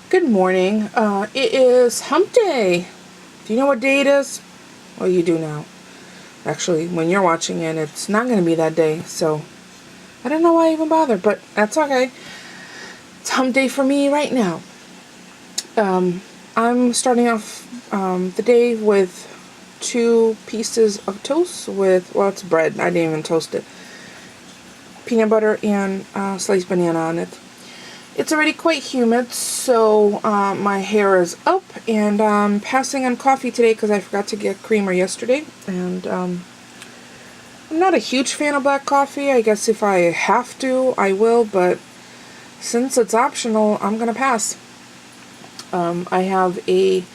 Good morning. It is hump day. Do you know what day it is? Well, you do now. Actually, when you're watching it, it's not going to be that day, so I don't know why I even bother, but that's okay. It's hump day for me right now. I'm starting off the day with 2 pieces of toast with, well, it's bread. I didn't even toast it. Peanut butter and sliced banana on it. It's already quite humid, so my hair is up, and I'm passing on coffee today because I forgot to get creamer yesterday. And I'm not a huge fan of black coffee. I guess if I have to, I will, but since it's optional, I'm going to pass. I have a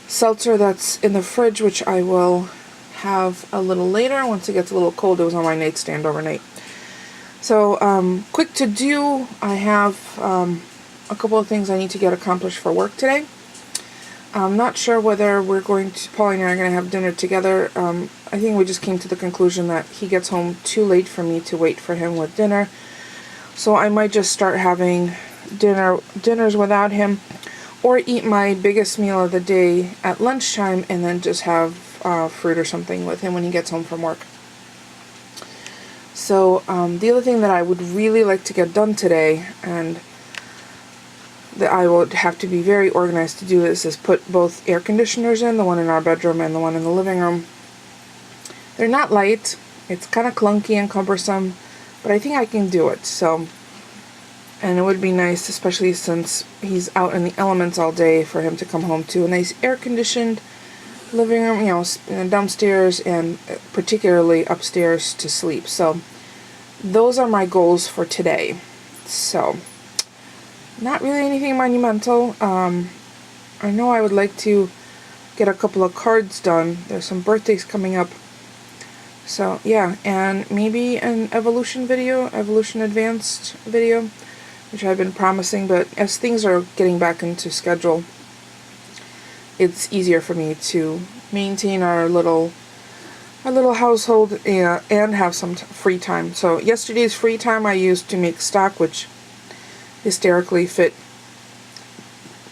seltzer that's in the fridge, which I will have a little later once it gets a little cold. It was on my nightstand overnight. So, quick to do, I have a couple of things I need to get accomplished for work today. I'm not sure whether Paulie and I are going to have dinner together. I think we just came to the conclusion that he gets home too late for me to wait for him with dinner. So I might just start having dinners without him, or eat my biggest meal of the day at lunchtime and then just have fruit or something with him when he gets home from work. So the other thing that I would really like to get done today, and that I would have to be very organized to do this, is put both air conditioners in, the one in our bedroom and the one in the living room. They're not light. It's kind of clunky and cumbersome, but I think I can do it. So, and it would be nice, especially since he's out in the elements all day, for him to come home to a nice air-conditioned living room, downstairs and particularly upstairs to sleep. So those are my goals for today. So not really anything monumental. I know I would like to get a couple of cards done. There's some birthdays coming up. So yeah, and maybe an evolution advanced video, which I've been promising, but as things are getting back into schedule, it's easier for me to maintain our little household and have some free time. So yesterday's free time I used to make stock, which hysterically fit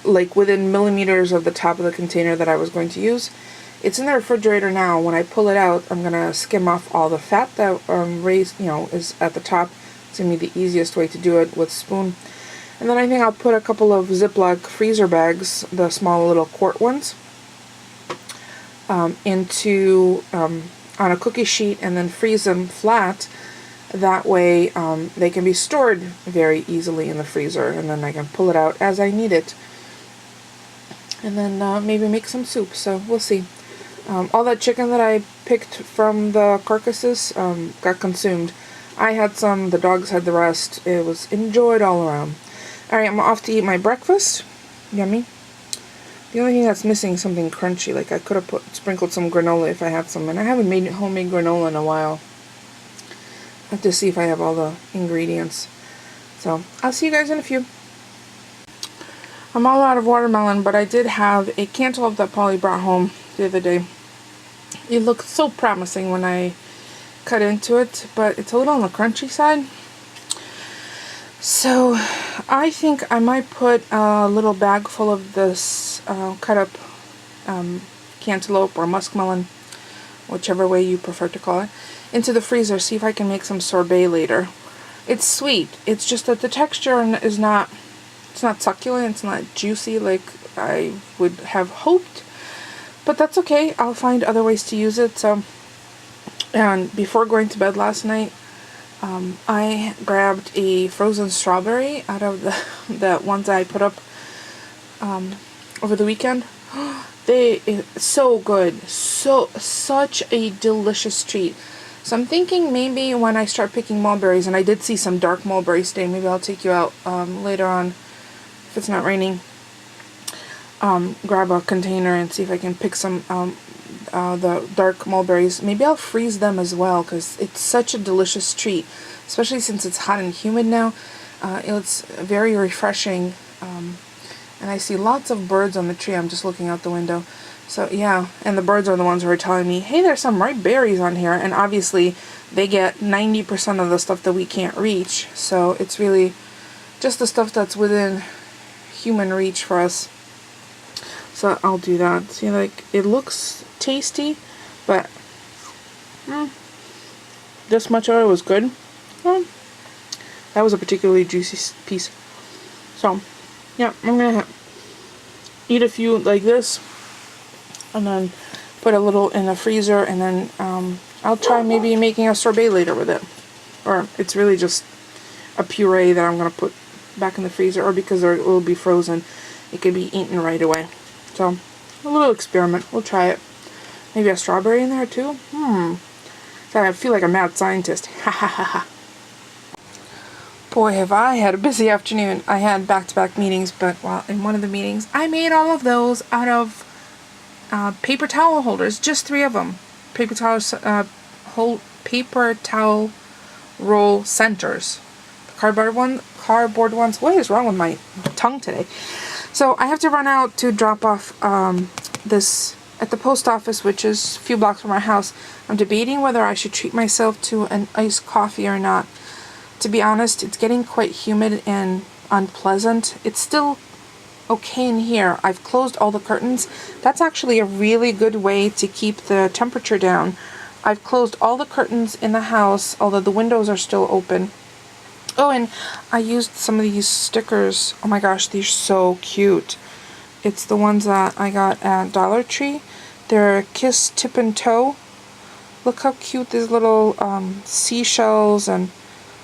like within millimeters of the top of the container that I was going to use. It's in the refrigerator now. When I pull it out, I'm gonna skim off all the fat that is at the top. It's gonna be the easiest way to do it with a spoon. And then I think I'll put a couple of Ziploc freezer bags, the small little quart ones, on a cookie sheet, and then freeze them flat. That way they can be stored very easily in the freezer, and then I can pull it out as I need it. And then maybe make some soup, so we'll see. All that chicken that I picked from the carcasses got consumed. I had some, the dogs had the rest. It was enjoyed all around. Alright, I'm off to eat my breakfast. Yummy. The only thing that's missing is something crunchy. Like I could have sprinkled some granola if I had some. And I haven't made homemade granola in a while. I have to see if I have all the ingredients. So, I'll see you guys in a few. I'm all out of watermelon, but I did have a cantaloupe that Polly brought home the other day. It looked so promising when I cut into it, but it's a little on the crunchy side. So I think I might put a little bag full of this cut up cantaloupe or muskmelon, whichever way you prefer to call it, into the freezer, see if I can make some sorbet later. It's sweet. It's just that the texture is not, it's not succulent, it's not juicy like I would have hoped. But that's okay. I'll find other ways to use it. So, and before going to bed last night, I grabbed a frozen strawberry out of the ones I put up over the weekend. So good. Such a delicious treat. So I'm thinking maybe when I start picking mulberries, and I did see some dark mulberries today, maybe I'll take you out later on if it's not raining. Grab a container and see if I can pick some the dark mulberries. Maybe I'll freeze them as well, because it's such a delicious treat, especially since it's hot and humid now. It's very refreshing, and I see lots of birds on the tree. I'm just looking out the window. So yeah, and the birds are the ones who are telling me, hey, there's some ripe berries on here, and obviously they get 90% of the stuff that we can't reach. So it's really just the stuff that's within human reach for us. So I'll do that. See, like, it looks tasty, but this much of it was good. That was a particularly juicy piece. So, yeah, I'm gonna eat a few like this, and then put a little in the freezer, and then I'll try maybe making a sorbet later with it. Or it's really just a puree that I'm gonna put back in the freezer, or because it will be frozen, it can be eaten right away. So, a little experiment. We'll try it. Maybe a strawberry in there too? So I feel like a mad scientist. Ha ha ha ha. Boy, have I had a busy afternoon. I had back-to-back meetings, but while in one of the meetings, I made all of those out of paper towel holders. Just 3 of them. Paper towel roll centers. Cardboard ones. What is wrong with my tongue today? So I have to run out to drop off this at the post office, which is a few blocks from our house. I'm debating whether I should treat myself to an iced coffee or not. To be honest, it's getting quite humid and unpleasant. It's still okay in here. I've closed all the curtains. That's actually a really good way to keep the temperature down. I've closed all the curtains in the house, although the windows are still open. Oh, and I used some of these stickers. Oh my gosh, these are so cute. It's the ones that I got at Dollar Tree. They're Kiss Tip and Toe. Look how cute these little seashells, and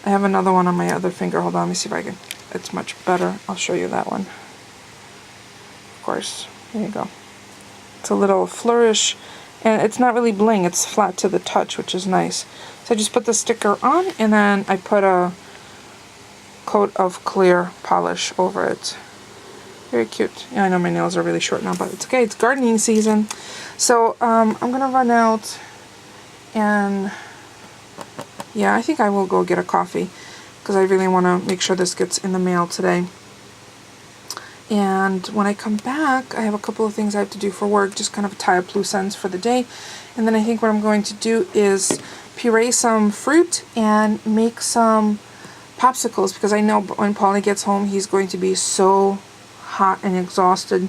I have another one on my other finger. Hold on, let me see if I can. It's much better. I'll show you that one. Of course. There you go. It's a little flourish, and it's not really bling. It's flat to the touch, which is nice. So I just put the sticker on, and then I put a coat of clear polish over it. Very cute. Yeah, I know my nails are really short now, but it's okay. It's gardening season. So I'm gonna run out, and yeah, I think I will go get a coffee because I really want to make sure this gets in the mail today. And when I come back, I have a couple of things I have to do for work, just kind of tie up loose ends for the day. And then I think what I'm going to do is puree some fruit and make some popsicles, because I know when Paulie gets home, he's going to be so hot and exhausted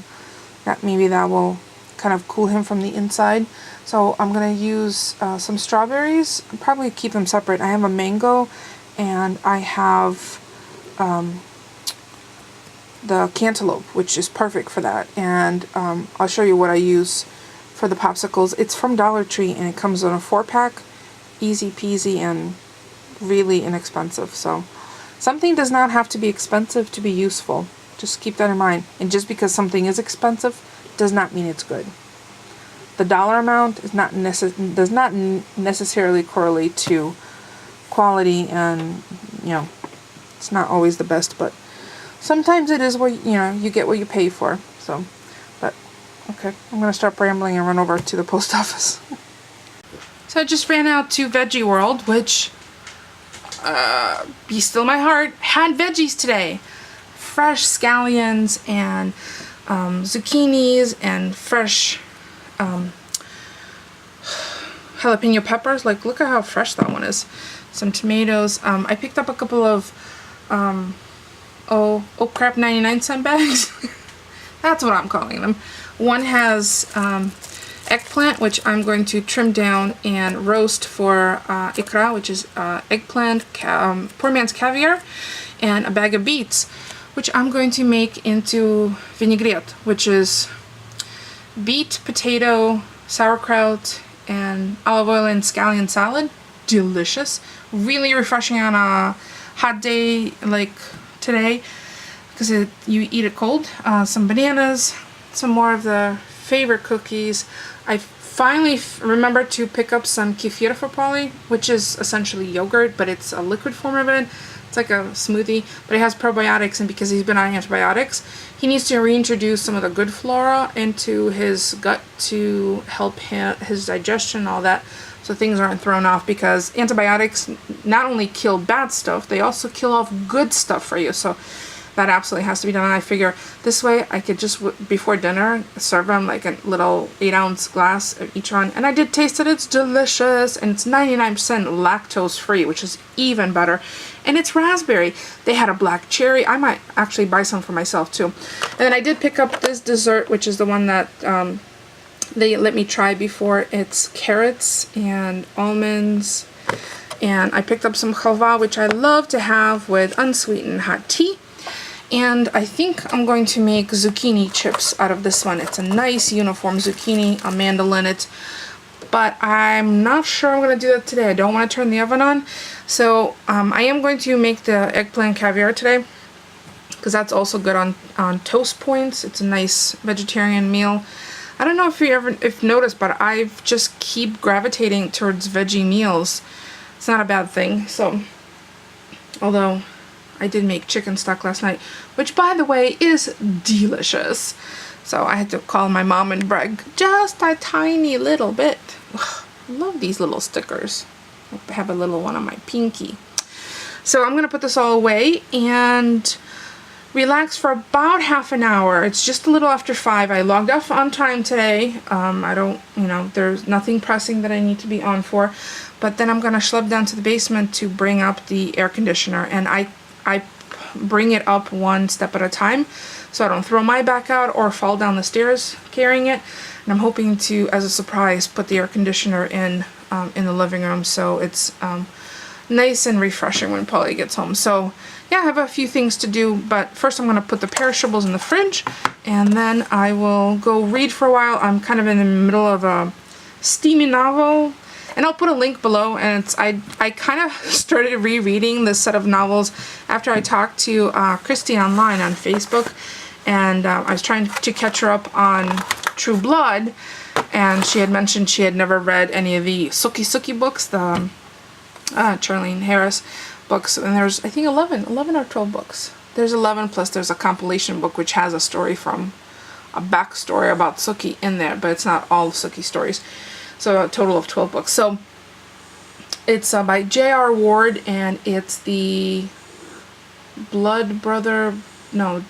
that maybe that will kind of cool him from the inside. So I'm going to use some strawberries. I'll probably keep them separate. I have a mango, and I have the cantaloupe, which is perfect for that. And I'll show you what I use for the popsicles. It's from Dollar Tree, and it comes in a 4-pack. Easy peasy and really inexpensive. So something does not have to be expensive to be useful. Just keep that in mind. And just because something is expensive does not mean it's good. The dollar amount is does not necessarily correlate to quality, and it's not always the best, but sometimes it is what you get what you pay for. So, but okay, I'm gonna stop rambling and run over to the post office. So I just ran out to Veggie World, which be still my heart, had veggies today. Fresh scallions and zucchinis and fresh jalapeno peppers. Like, look at how fresh that one is. Some tomatoes. I picked up a couple of oh crap 99-cent bags. That's what I'm calling them. One has eggplant, which I'm going to trim down and roast for ikra, which is eggplant, poor man's caviar, and a bag of beets, which I'm going to make into vinaigrette, which is beet, potato, sauerkraut, and olive oil and scallion salad. Delicious. Really refreshing on a hot day like today, because you eat it cold. Some bananas, some more of the favorite cookies. I finally remembered to pick up some kefir for Paulie, which is essentially yogurt, but it's a liquid form of it. It's like a smoothie, but it has probiotics, and because he's been on antibiotics, he needs to reintroduce some of the good flora into his gut to help his digestion and all that, so things aren't thrown off, because antibiotics not only kill bad stuff, they also kill off good stuff for you. So that absolutely has to be done. And I figure this way I could just, before dinner, serve them like a little 8-ounce glass of each one. And I did taste it. It's delicious. And it's 99% lactose free, which is even better. And it's raspberry. They had a black cherry. I might actually buy some for myself too. And then I did pick up this dessert, which is the one that they let me try before. It's carrots and almonds. And I picked up some halva, which I love to have with unsweetened hot tea. And I think I'm going to make zucchini chips out of this one. It's a nice uniform zucchini, a mandolin it. But I'm not sure I'm going to do that today. I don't want to turn the oven on. So I am going to make the eggplant caviar today, because that's also good on toast points. It's a nice vegetarian meal. I don't know if you ever noticed, but I've just keep gravitating towards veggie meals. It's not a bad thing. So, although I did make chicken stock last night, which by the way is delicious. So I had to call my mom and brag just a tiny little bit. Ugh, I love these little stickers. I have a little one on my pinky. So I'm gonna put this all away and relax for about half an hour. It's just a little after 5. I logged off on time today. I don't, there's nothing pressing that I need to be on for. But then I'm gonna schlep down to the basement to bring up the air conditioner, and I bring it up one step at a time, so I don't throw my back out or fall down the stairs carrying it. And I'm hoping to, as a surprise, put the air conditioner in the living room, so it's nice and refreshing when Polly gets home. So yeah, I have a few things to do, but first I'm going to put the perishables in the fridge, and then I will go read for a while. I'm kind of in the middle of a steamy novel, and I'll put a link below. And it's I kind of started rereading this set of novels after I talked to Christy online on Facebook, and I was trying to catch her up on True Blood, and she had mentioned she had never read any of the Suki books, the Charlene Harris books, and there's I think 11 or 12 books. There's 11 plus there's a compilation book which has a story from a backstory about Suki in there, but it's not all Suki stories. So a total of 12 books. So it's by J.R. Ward, and it's the Blood Brother, no,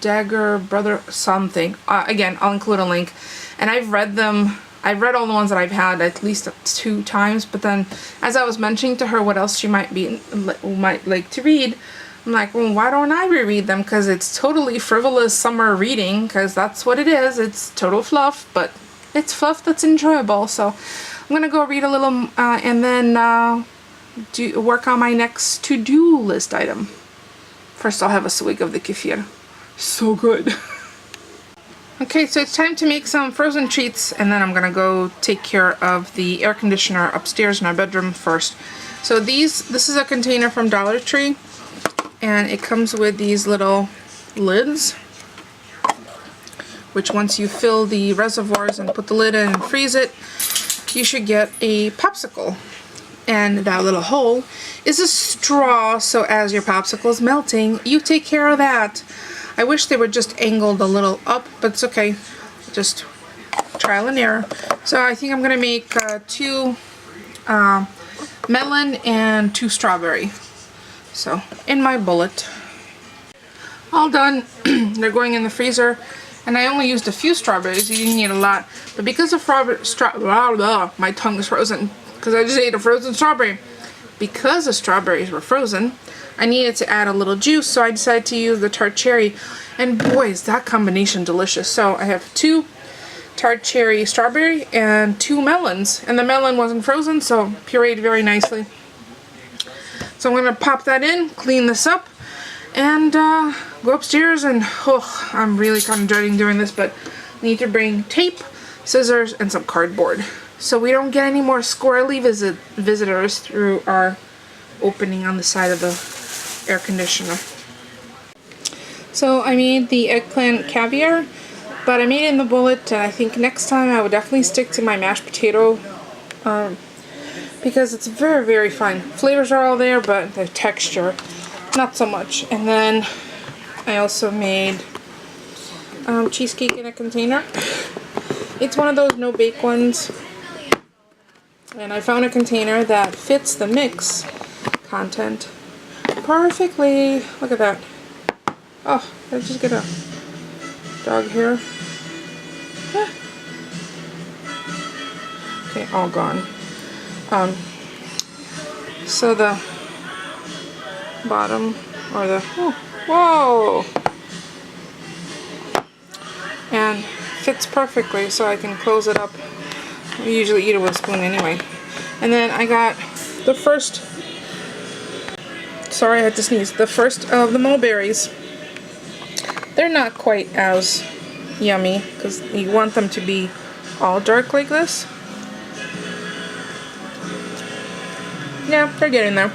Dagger Brother something. Again, I'll include a link. And I've read them. I've read all the ones that I've had at least 2 times, but then as I was mentioning to her what else she might like to read, I'm like, well, why don't I reread them? Because it's totally frivolous summer reading, because that's what it is. It's total fluff, but it's fluff that's enjoyable. So I'm going to go read a little and then work on my next to-do list item. First I'll have a swig of the kefir. So good. Okay, so it's time to make some frozen treats, and then I'm gonna go take care of the air conditioner upstairs in our bedroom first. So this is a container from Dollar Tree, and it comes with these little lids, which once you fill the reservoirs and put the lid in and freeze it, you should get a popsicle. And that little hole is a straw, so as your popsicle is melting, you take care of that. I wish they were just angled a little up, but it's okay. Just trial and error. So I think I'm going to make 2 melon and 2 strawberry. So in my bullet. All done. They're going in the freezer. And I only used a few strawberries. You didn't need a lot. But because of my tongue is frozen. Because I just ate a frozen strawberry. Because the strawberries were frozen, I needed to add a little juice, so I decided to use the tart cherry. And boy, is that combination delicious. So I have 2 tart cherry strawberry and 2 melons. And the melon wasn't frozen, so pureed very nicely. So I'm going to pop that in, clean this up, and go upstairs. And oh, I'm really kind of dreading doing this, but I need to bring tape, scissors, and some cardboard, so we don't get any more squirrely visitors through our opening on the side of the air conditioner. So I made the eggplant caviar, but I made it in the bullet, and I think next time I would definitely stick to my mashed potato, because it's very, very fine. Flavors are all there, but the texture, not so much. And then I also made cheesecake in a container. It's one of those no-bake ones. And I found a container that fits the mix content perfectly. Look at that. Oh, did I just get a dog hair? Ah. Okay, all gone. So the bottom, or the, whoa! And fits perfectly, so I can close it up. We usually eat it with a spoon anyway. And then I got the first, sorry I had to sneeze, the first of the mulberries. They're not quite as yummy, because you want them to be all dark like this. Yeah, they're getting there.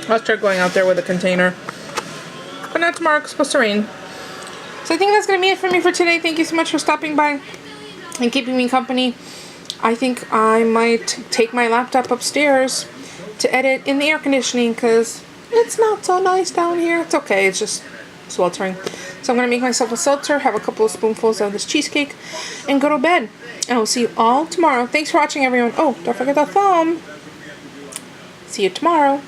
I'll start going out there with a container. But not tomorrow, 'cause it's supposed to rain. So I think that's going to be it for me for today. Thank you so much for stopping by and keeping me company. I think I might take my laptop upstairs to edit in the air conditioning, because it's not so nice down here. It's okay, it's just sweltering. So I'm going to make myself a seltzer, have a couple of spoonfuls of this cheesecake, and go to bed. And I'll see you all tomorrow. Thanks for watching, everyone. Oh, don't forget the thumb. See you tomorrow.